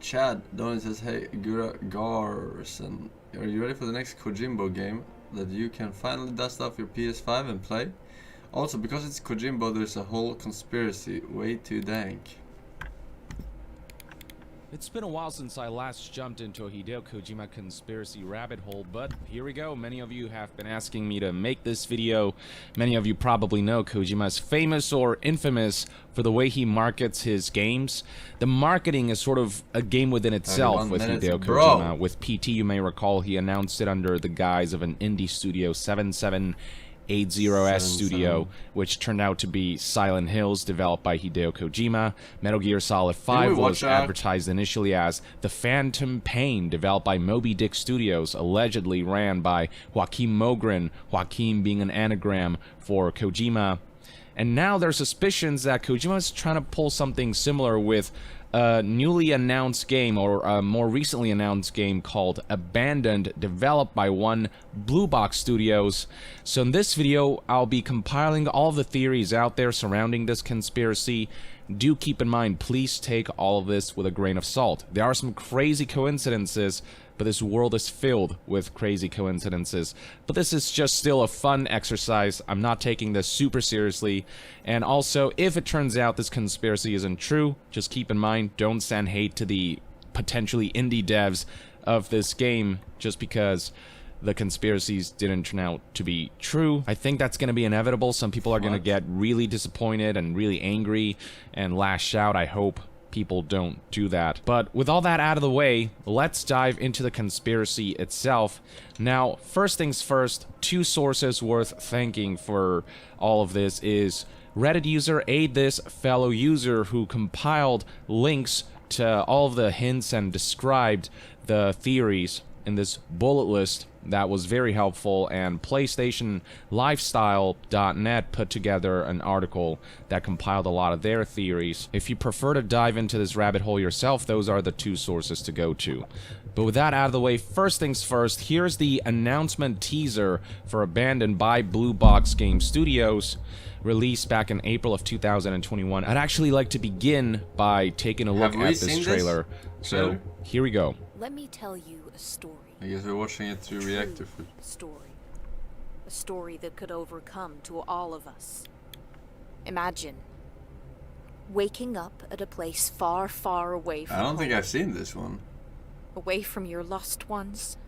Chad Donnie says, hey Garson, are you ready for the next Kojimbo game that you can finally dust off your PS5 and play? Also, because it's Kojimbo, there's a whole conspiracy. Way too dank. It's been a while since I last jumped into a Hideo Kojima conspiracy rabbit hole, but here we go. Many of you have been asking me to make this video. Many of you probably know Kojima is famous or infamous for the way he markets his games. The marketing is sort of a game within itself with Hideo Kojima. With PT, you may recall, he announced it under the guise of an indie studio, 7780S Studio, which turned out to be Silent Hills, developed by Hideo Kojima. Metal Gear Solid 5 was advertised initially as The Phantom Pain, developed by Moby Dick Studios, allegedly ran by Joaquim Mogren, Joaquim being an anagram for Kojima. And now there are suspicions that Kojima is trying to pull something similar with a newly announced game, or a more recently announced game called Abandoned, developed by one Blue Box Studios. So in this video, I'll be compiling all the theories out there surrounding this conspiracy. Do keep in mind, please take all of this with a grain of salt. There are some crazy coincidences, but this world is filled with crazy coincidences. But this is just still a fun exercise. I'm not taking this super seriously. And also, if it turns out this conspiracy isn't true, just keep in mind, don't send hate to the potentially indie devs of this game just because the conspiracies didn't turn out to be true. I think that's going to be inevitable. Some people are going to get really disappointed and really angry and lash out. I hope people don't do that. But with all that out of the way, let's dive into the conspiracy itself. Now, first things first, two sources worth thanking for all of this is Reddit user Aid This Fellow User, who compiled links to all of the hints and described the theories in this bullet list. That was very helpful, and PlayStationLifestyle.net put together an article that compiled a lot of their theories. If you prefer to dive into this rabbit hole yourself, those are the two sources to go to. But with that out of the way, first things first, here's the announcement teaser for Abandoned by Blue Box Game Studios, released back in April of 2021. I'd actually like to begin by taking a look at this trailer. So, here we go. Let me tell you a story. I guess we're watching it through reactor foot. A story that could overcome to all of us. Imagine waking up at a place far, far away from I don't think home. I've seen this one. Away from your lost ones.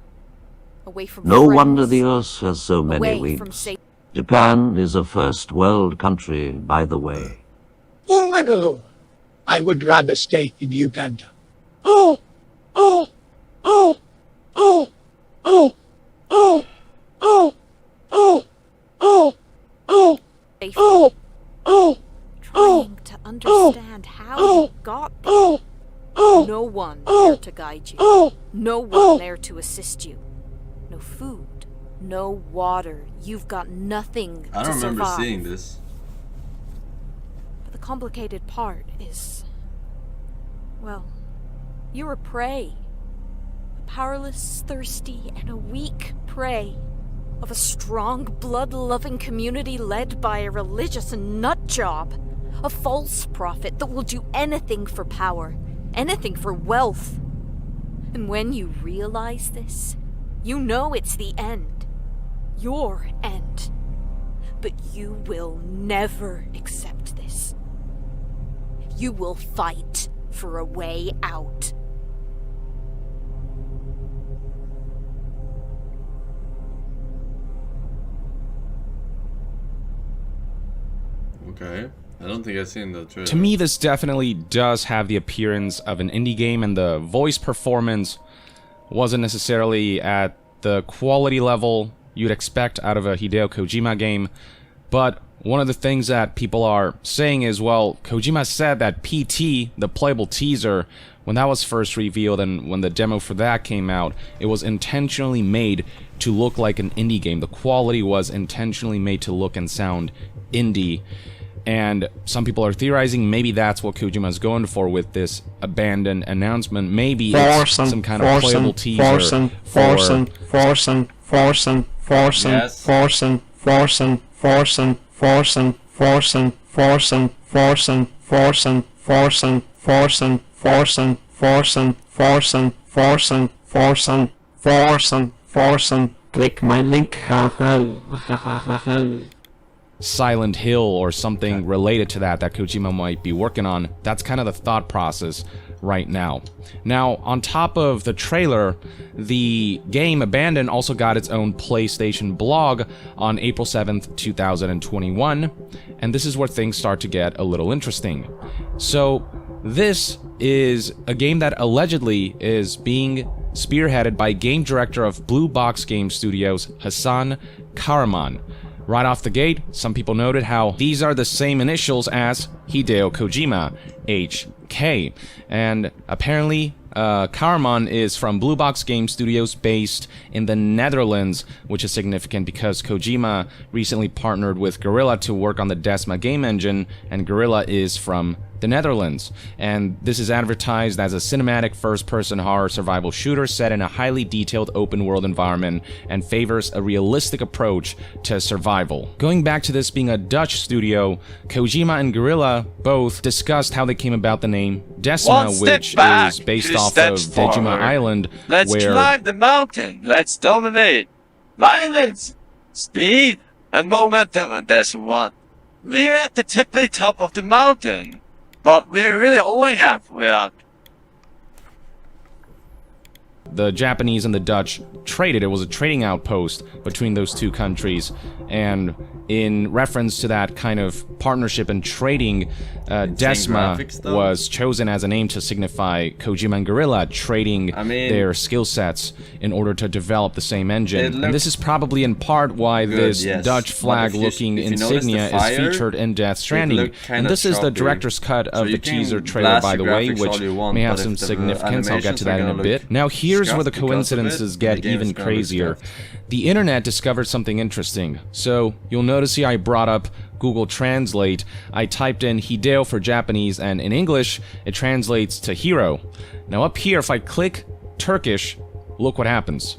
Away from No friends. wonder the earth has so many Away from wings. Japan is a first world country, by the way. Oh, I know. I would rather stay in Uganda. Oh, oh, oh, oh, oh, oh, oh, oh, oh, oh, oh, oh, trying to understand how you got there. No one there to guide you. No one there to assist you. No food, no water. You've got nothing to survive. I don't remember seeing this. But the complicated part is, well, you're a prey. A powerless, thirsty, and a weak prey of a strong, blood-loving community led by a religious nutjob. A false prophet that will do anything for power, anything for wealth. And when you realize this, you know it's the end. Your end. But you will never accept this. You will fight for a way out. Okay. I don't think I've seen the trailer. To me, this definitely does have the appearance of an indie game, and the voice performance wasn't necessarily at the quality level you'd expect out of a Hideo Kojima game. But one of the things that people are saying is, well, Kojima said that PT, the playable teaser, when that was first revealed and when the demo for that came out, it was intentionally made to look like an indie game. The quality was intentionally made to look and sound indie. And some people are theorizing maybe that's what Kojima's going for with this Abandoned announcement. Maybe it's some kind of playable teaser. Forsen, Forsen, Forsen, Forsen, Forsen, Forsen, Forsen. Click my link. Silent Hill or something related to that Kojima might be working on. That's kind of the thought process right now. Now, on top of the trailer, the game Abandon also got its own PlayStation blog on April 7th, 2021, and this is where things start to get a little interesting. So, this is a game that allegedly is being spearheaded by game director of Blue Box Game Studios, Hasan Kahraman. Right off the gate, some people noted how these are the same initials as Hideo Kojima, HK. And apparently, Kahraman is from Blue Box Game Studios based in the Netherlands, which is significant because Kojima recently partnered with Guerrilla to work on the Desma game engine, and Guerrilla is from the Netherlands. And this is advertised as a cinematic first-person horror survival shooter set in a highly detailed open-world environment and favors a realistic approach to survival. Going back to this being a Dutch studio, Kojima and Guerrilla both discussed how they came about the name Desma, which is based off of Dejima Island. Let's climb the mountain. Let's dominate. Violence, speed, and momentum on this one. We're at the tippy top of the mountain, but we're really only halfway up. The Japanese and the Dutch traded. It was a trading outpost between those two countries, and in reference to that kind of partnership and trading, Desma was chosen as a name to signify Kojima and Guerrilla trading their skill sets in order to develop the same engine. And this is probably in part why this Dutch flag-looking insignia is featured in Death Stranding. And this is the director's cut of the teaser trailer, by the way, which may have some significance. I'll get to that in a bit. Now, here's where the coincidences get even crazier. The internet discovered something interesting. So, you'll notice here I brought up Google Translate. I typed in Hideo for Japanese, and in English, it translates to hero. Now up here, if I click Turkish, look what happens.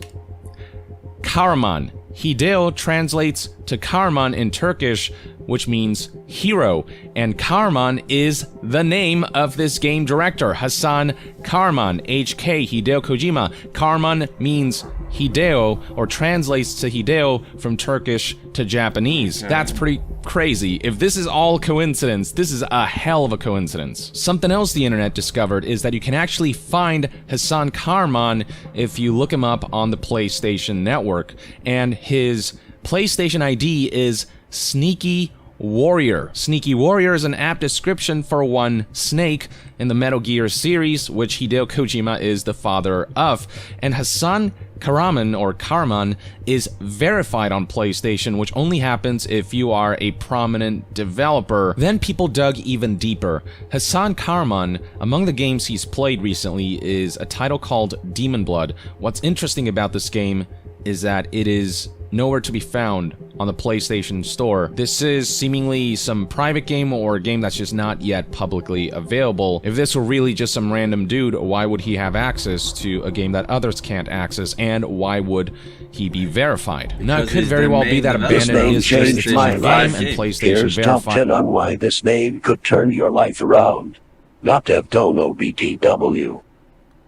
Kahraman. Hideo translates to Kahraman in Turkish, which means hero, and Kahraman is the name of this game director, Hasan Kahraman, HK, Hideo Kojima. Kahraman means Hideo, or translates to Hideo from Turkish to Japanese. That's pretty crazy. If this is all coincidence, this is a hell of a coincidence. Something else the internet discovered is that you can actually find Hasan Kahraman if you look him up on the PlayStation Network, and his PlayStation ID is Sneaky Warrior. Sneaky Warrior is an apt description for one Snake in the Metal Gear series, which Hideo Kojima is the father of. And Hasan Kahraman, or Kahraman, is verified on PlayStation, which only happens if you are a prominent developer. Then people dug even deeper. Hasan Kahraman, among the games he's played recently, is a title called Demon Blood. What's interesting about this game is that it is nowhere to be found on the PlayStation Store. This is seemingly some private game or a game that's just not yet publicly available. If this were really just some random dude, why would he have access to a game that others can't access, and why would he be verified? Now, it could very well be that Abandon is just its own game and PlayStation Here's top 10 on why this name could turn your life around. Not Devtono BTW.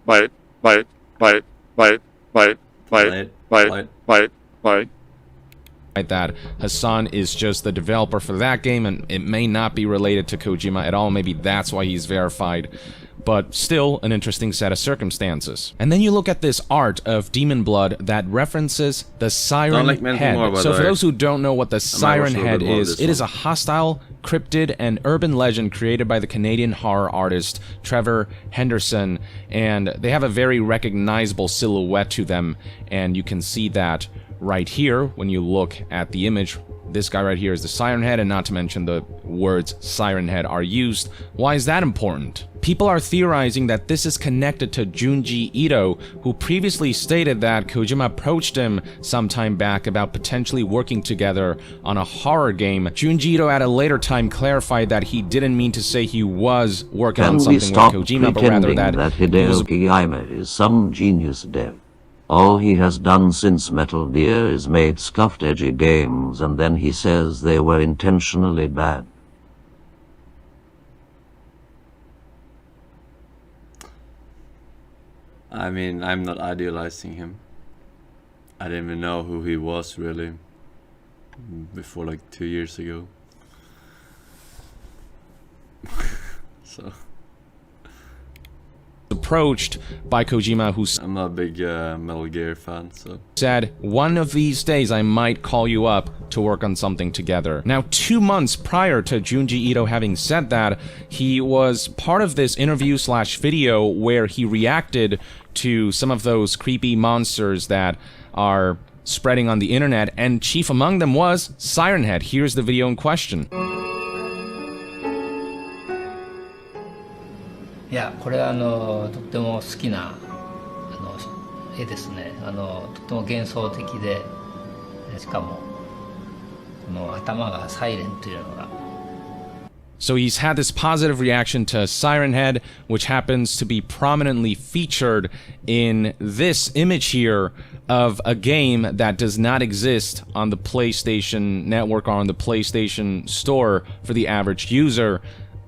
Wait. That Hasan is just the developer for that game, and it may not be related to Kojima at all. Maybe that's why he's verified, but still an interesting set of circumstances. And then you look at this art of Demon Blood that references the Siren Head. So for those who don't know what the Siren Head is, it is a hostile cryptid and urban legend created by the Canadian horror artist Trevor Henderson, and they have a very recognizable silhouette to them, and you can see that right here when you look at the image. This guy right here is the Siren Head, and not to mention the words Siren Head are used. Why is that important? People are theorizing that this is connected to Junji Ito, who previously stated that Kojima approached him some time back about potentially working together on a horror game. Junji Ito at a later time clarified that he didn't mean to say he was working on something with Kojima, but rather that Hideo Kojima is some genius dev. All he has done since Metal Gear is made scuffed edgy games, and then he says they were intentionally bad. I mean, I'm not idealizing him. I didn't even know who he was really before like 2 years ago. So approached by Kojima, who I'm not a big Metal Gear fan, so said, "One of these days I might call you up to work on something together." Now, 2 months prior to Junji Ito having said that, he was part of this interview/video where he reacted to some of those creepy monsters that are spreading on the internet, and chief among them was Siren Head. Here's the video in question. いや、これはとっても好きな絵ですね。とっても幻想的で、しかもこの頭がサイレンというのが。 So he's had this positive reaction to Siren Head, which happens to be prominently featured in this image here of a game that does not exist on the PlayStation Network or on the PlayStation Store for the average user.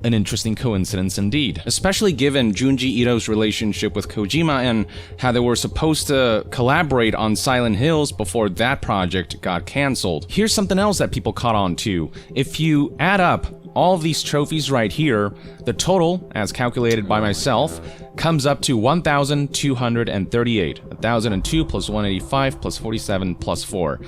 An interesting coincidence indeed, especially given Junji Ito's relationship with Kojima and how they were supposed to collaborate on Silent Hills before that project got cancelled. Here's something else that people caught on to. If you add up all of these trophies right here, the total, as calculated by myself, comes up to 1,238. 1,002 plus 185 plus 47 plus 4.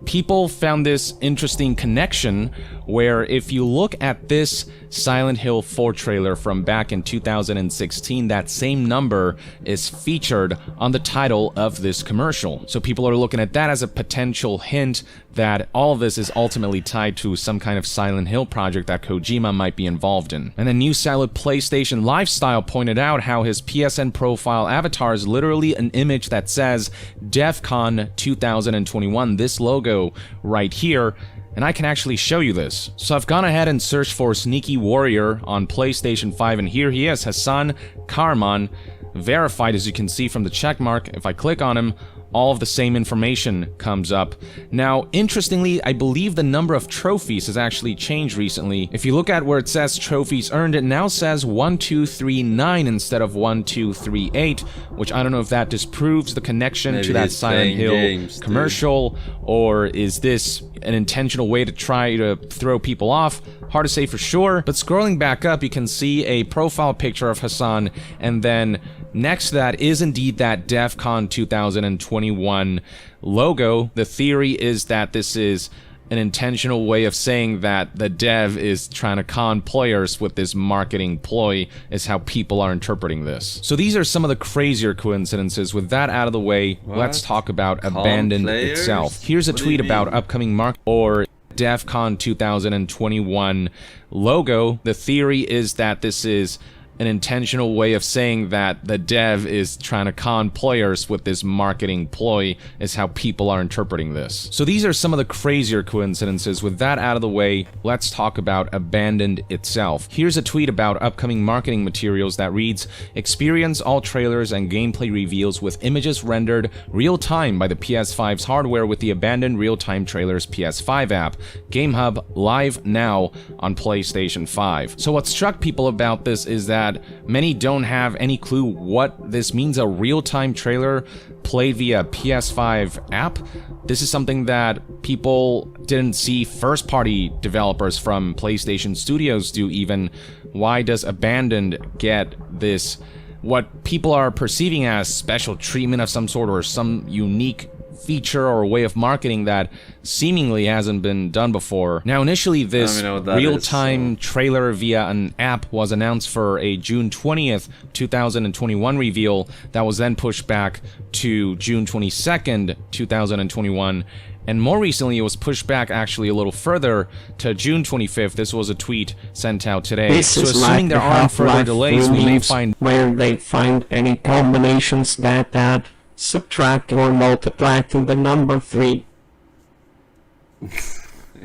People found this interesting connection where if you look at this Silent Hill 4 trailer from back in 2016, that same number is featured on the title of this commercial. So people are looking at that as a potential hint that all of this is ultimately tied to some kind of Silent Hill project that Kojima might be involved in. And then New Salad PlayStation Lifestyle pointed out how his PSN profile avatar is literally an image that says DEF CON 2021, this logo right here. And I can actually show you this. So I've gone ahead and searched for Sneaky Warrior on PlayStation 5, and here he is, Hassan Karaman, verified as you can see from the checkmark. If I click on him, all of the same information comes up. Now, interestingly, I believe the number of trophies has actually changed recently. If you look at where it says trophies earned, it now says 1239 instead of 1238, which I don't know if that disproves the connection to that Silent Hill commercial, or is this an intentional way to try to throw people off? Hard to say for sure, but scrolling back up, you can see a profile picture of Hassan, and then next to that is indeed that DEF CON 2021 logo. The theory is that this is an intentional way of saying that the dev is trying to con players with this marketing ploy, is how people are interpreting this. So these are some of the crazier coincidences. With that out of the way, let's talk about Abandoned itself. Here's a tweet about upcoming or DEF CON 2021 logo. The theory is that this is an intentional way of saying that the dev is trying to con players with this marketing ploy, is how people are interpreting this. So these are some of the crazier coincidences. With that out of the way, let's talk about Abandoned itself. Here's a tweet about upcoming marketing materials that reads, experience all trailers and gameplay reveals with images rendered real-time by the PS5's hardware with the Abandoned Real-Time Trailers PS5 app. GameHub live now on PlayStation 5. So what struck people about this is that many don't have any clue what this means, a real-time trailer played via PS5 app. This is something that people didn't see first-party developers from PlayStation Studios do even. Why does Abandoned get this, what people are perceiving as special treatment of some sort, or some unique feature or way of marketing that seemingly hasn't been done before? Now, initially, this real-time trailer via an app was announced for a June 20th, 2021 reveal that was then pushed back to June 22nd, 2021. And more recently, it was pushed back actually a little further to June 25th. This was a tweet sent out today. So assuming there aren't further delays, we may find where they find any combinations that add, subtract, or multiply to the number 3.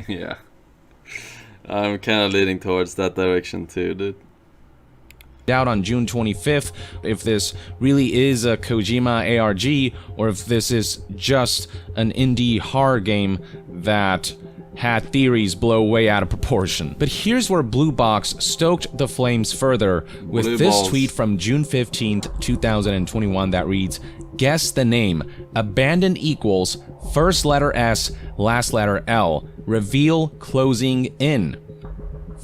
Yeah. I'm kind of leaning towards that direction too, dude. Out on June 25th, if this really is a Kojima ARG, or if this is just an indie horror game that had theories blow way out of proportion. But here's where Blue Box stoked the flames further with Blue this balls. tweet from June 15th, 2021 that reads, "Guess the name. Abandoned equals first letter S, last letter L. Reveal closing in.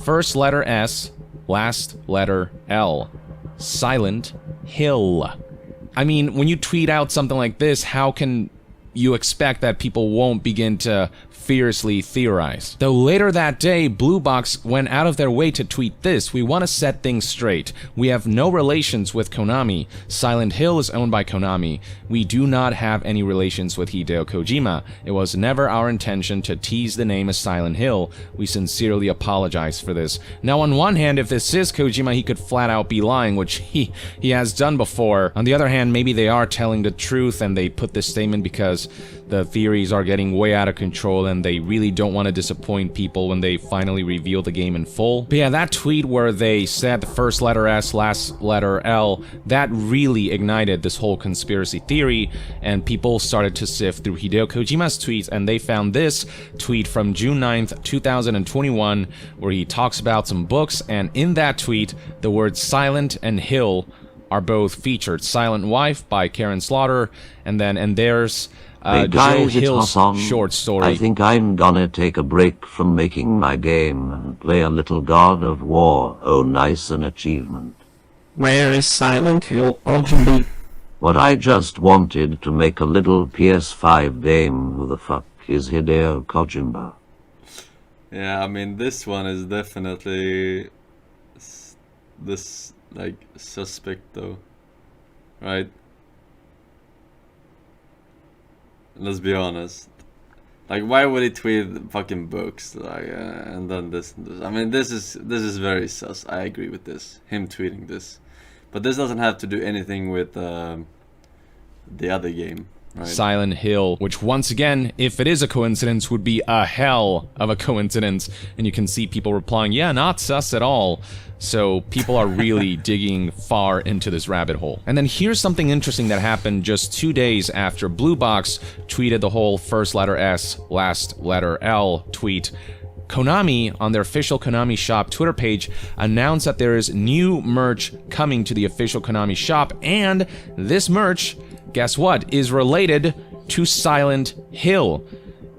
First letter S, last letter L. Silent Hill." I mean, when you tweet out something like this, how can you expect that people won't begin to fiercely theorize? Though later that day, Blue Box went out of their way to tweet this: "We want to set things straight. We have no relations with Konami. Silent Hill is owned by Konami. We do not have any relations with Hideo Kojima. It was never our intention to tease the name as Silent Hill. We sincerely apologize for this." Now, on one hand, if this is Kojima, he could flat out be lying, which he has done before. On the other hand, maybe they are telling the truth and they put this statement because the theories are getting way out of control and they really don't want to disappoint people when they finally reveal the game in full. But yeah, that tweet where they said the first letter S, last letter L, that really ignited this whole conspiracy theory, and people started to sift through Hideo Kojima's tweets, and they found this tweet from June 9th, 2021, where he talks about some books, and in that tweet, the words Silent and Hill are both featured. Silent Wife by Karen Slaughter, and there's Hey Joe guys, it's Hill's Hassan. short story. I think I'm gonna take a break from making my game and play a little God of War. Oh, nice an achievement. Where is Silent Hill ultimately? What I just wanted to make a little PS5 game. Who the fuck is Hideo Kojima? Yeah, I mean, this one is definitely like suspect though, right? Let's be honest. Like, why would he tweet fucking books? Like, and then this and this. I mean, this is very sus. I agree with this. Him tweeting this, but this doesn't have to do anything with the other game, right? Silent Hill, which once again, if it is a coincidence, would be a hell of a coincidence. And you can see people replying, "Yeah, not sus at all." So people are really digging far into this rabbit hole. And then here's something interesting that happened just 2 days after Blue Box tweeted the whole first letter S, last letter L tweet. Konami, on their official Konami shop Twitter page, announced that there is new merch coming to the official Konami shop, and this merch, guess what, is related to Silent Hill.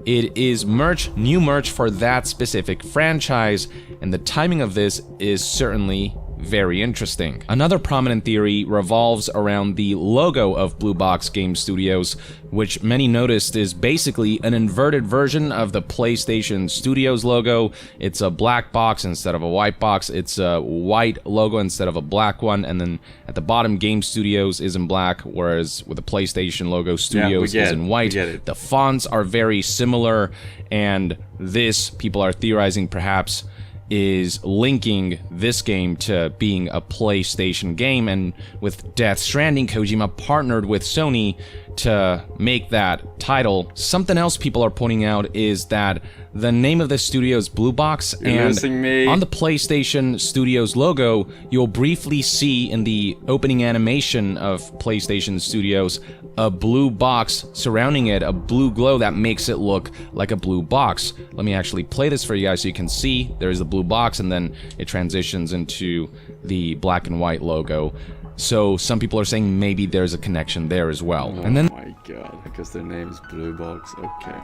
It is new merch for that specific franchise, and the timing of this is certainly very interesting. Another prominent theory revolves around the logo of Blue Box Game Studios, which many noticed is basically an inverted version of the PlayStation Studios logo. It's a black box instead of a white box. It's a white logo instead of a black one, and then at the bottom, Game Studios is in black, whereas with the PlayStation logo, Studios is in white. The fonts are very similar, and this, people are theorizing, perhaps is linking this game to being a PlayStation game, and with Death Stranding, Kojima partnered with Sony to make that title. Something else people are pointing out is that the name of the studio is Blue Box, and on the PlayStation Studios logo, you'll briefly see in the opening animation of PlayStation Studios a blue box surrounding it, a blue glow that makes it look like a blue box. Let me actually play this for you guys so you can see. There's the blue box, and then it transitions into the black and white logo. So some people are saying maybe there's a connection there as well. Oh and then, my god, because their name is Blue Box. Okay.